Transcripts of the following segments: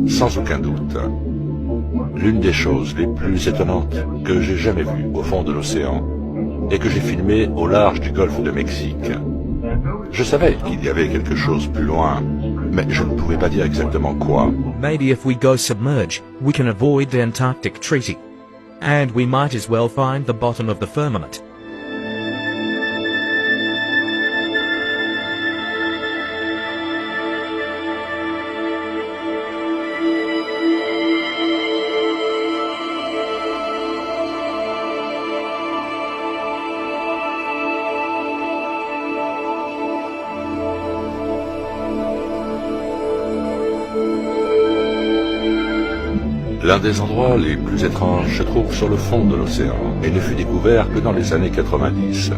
sans aucun doute, l'une des choses les plus étonnantes que j'ai jamais vues au fond de l'océan et que j'ai filmé au large du golfe de Mexique. Je savais qu'il y avait quelque chose plus loin, mais je ne pouvais pas dire exactement quoi. Maybe if we go submerge, we can avoid the Antarctic Treaty. And we might as well find the bottom of the firmament. L'un des endroits les plus étranges se trouve sur le fond de l'océan et ne fut découvert que dans les années 90.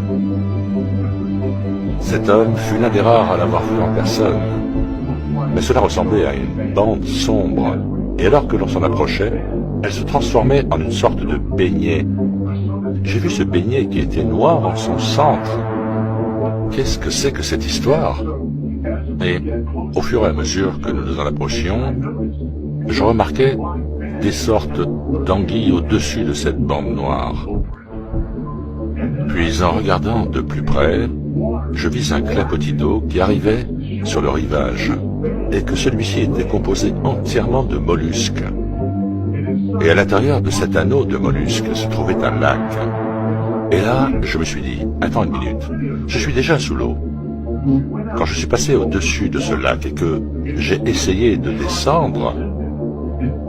Cet homme fut l'un des rares à l'avoir vu en personne, mais cela ressemblait à une bande sombre, et alors que l'on s'en approchait, elle se transformait en une sorte de beignet. J'ai vu ce beignet qui était noir en son centre. Qu'est-ce que c'est que cette histoire? Et au fur et à mesure que nous nous en approchions, je remarquais des sortes d'anguilles au-dessus de cette bande noire. Puis en regardant de plus près, je vis un clapotis d'eau qui arrivait sur le rivage, et que celui-ci était composé entièrement de mollusques. Et à l'intérieur de cet anneau de mollusques se trouvait un lac. Et là, je me suis dit, attends une minute, je suis déjà sous l'eau. Quand je suis passé au-dessus de ce lac et que j'ai essayé de descendre,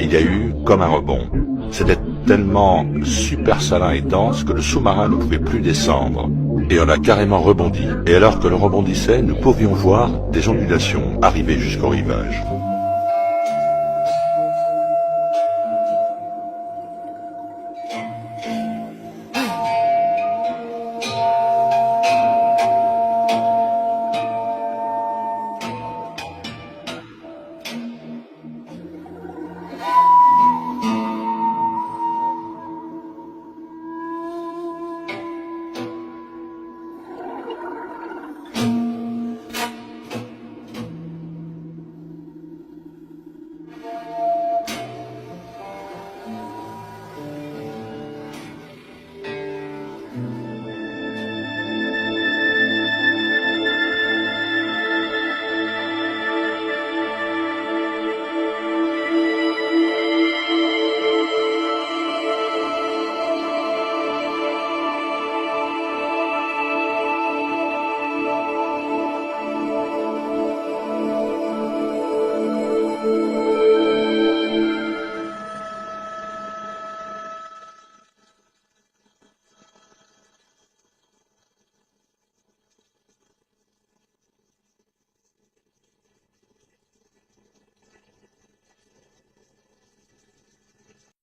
il y a eu comme un rebond. C'était tellement super salin et dense que le sous-marin ne pouvait plus descendre. Et on a carrément rebondi. Et alors que l'on rebondissait, nous pouvions voir des ondulations arriver jusqu'au rivage.